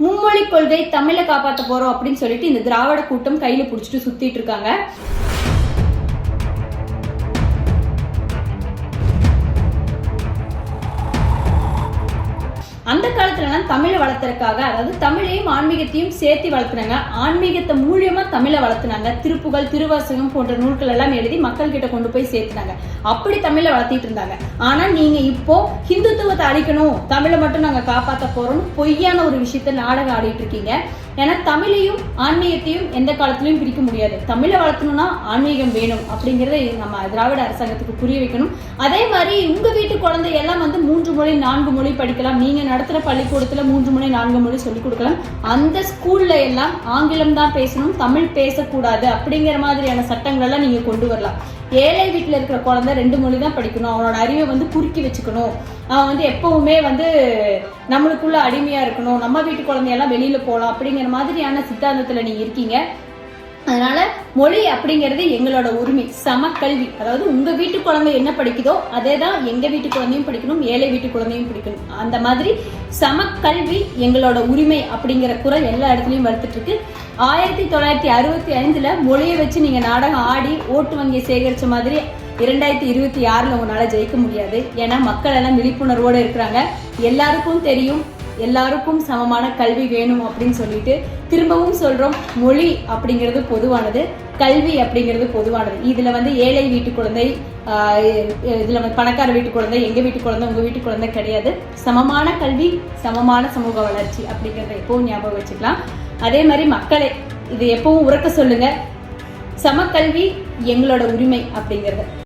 மும்மொழி கொள்கை, தமிழை காப்பாற்ற போறோம் அப்படின்னு சொல்லிட்டு இந்த திராவிட கூட்டம் கையில புடிச்சிட்டு சுத்திட்டு இருக்காங்க. அந்த காலத்துலலாம் தமிழை வளர்த்துறதுக்காக, அதாவது தமிழையும் ஆன்மீகத்தையும் சேர்த்து வளர்த்துனாங்க. ஆன்மீகத்தை மூலியமா தமிழை வளர்த்துனாங்க. திருப்புகள், திருவாசகம் போன்ற நூல்கள் எல்லாம் எழுதி மக்கள் கிட்ட கொண்டு போய் சேர்த்துனாங்க. அப்படி தமிழை வளர்த்திட்டு இருந்தாங்க. ஆனா நீங்க இப்போ ஹிந்துத்துவத்தை அழிக்கணும், தமிழை மட்டும் நாங்க காப்பாற்ற போறோம்னு பொய்யான ஒரு விஷயத்த நாடகம் ஆடிட்டு இருக்கீங்க. ஏன்னா தமிழையும் ஆன்மீகத்தையும் எந்த காலத்திலையும் பிரிக்க முடியாது. தமிழை வளர்த்தணும்னா ஆன்மீகம் வேணும் அப்படிங்கறத நம்ம திராவிட அரசாங்கத்துக்கு புரிய வைக்கணும். அதே மாதிரி உங்க வீட்டு குழந்தை எல்லாம் 3 மொழி 4 மொழி படிக்கலாம். நீங்க நடத்துற பள்ளிக்கூடத்துல 3 மொழி 4 மொழி சொல்லிக் கொடுக்கலாம். அந்த ஸ்கூல்ல எல்லாம் ஆங்கிலம் தான் பேசணும், தமிழ் பேசக்கூடாது அப்படிங்கிற மாதிரியான சட்டங்கள் எல்லாம் நீங்க கொண்டு வரலாம். ஏழை வீட்டுல இருக்கிற குழந்தை 2 மொழி தான் படிக்கணும், அவனோட அறிவை குறுக்கி வச்சுக்கணும், அவன் எப்பவுமே நம்மளுக்குள்ள அடிமையா இருக்கணும், நம்ம வீட்டு குழந்தையெல்லாம் வெளியில போகலாம் அப்படிங்கிற மாதிரியான சித்தாந்தத்துல நீங்க இருக்கீங்க. அதனால மொழி அப்படிங்கிறது எங்களோட உரிமை. சமக்கல்வி, அதாவது உங்க வீட்டு குழந்தை என்ன படிக்குதோ அதே தான் எங்க வீட்டு குழந்தையும் படிக்கணும், ஏழை வீட்டு குழந்தையும் படிக்கணும். அந்த மாதிரி சமக்கல்வி எங்களோட உரிமை அப்படிங்கிற குரல் எல்லா இடத்துலயும் வளர்த்துட்டு இருக்கு. 1965 மொழியை வச்சு நீங்க நாடகம் ஆடி ஓட்டு வங்கியை சேகரிச்ச மாதிரி 2026 உங்களால ஜெயிக்க முடியாது. ஏன்னா மக்கள் எல்லாம் விழிப்புணர்வோடு இருக்கிறாங்க. எல்லாருக்கும் தெரியும், எல்லாருக்கும் சமமான கல்வி வேணும் அப்படின்னு சொல்லிட்டு திரும்பவும் சொல்றோம். மொழி அப்படிங்கிறது பொதுவானது, கல்வி அப்படிங்கிறது பொதுவானது. இதுல ஏழை வீட்டு குழந்தை, இதுல பணக்கார வீட்டு குழந்தை, எங்க வீட்டு குழந்தை, உங்க வீட்டு குழந்தை கிடையாது. சமமான கல்வி, சமமான சமூக வளர்ச்சி அப்படிங்கிறத எப்பவும் ஞாபகம் வச்சுக்கலாம். அதே மாதிரி மக்களே இது எப்பவும் உறக்க சொல்லுங்க, சமக்கல்வி எங்களோட உரிமை அப்படிங்கிறது.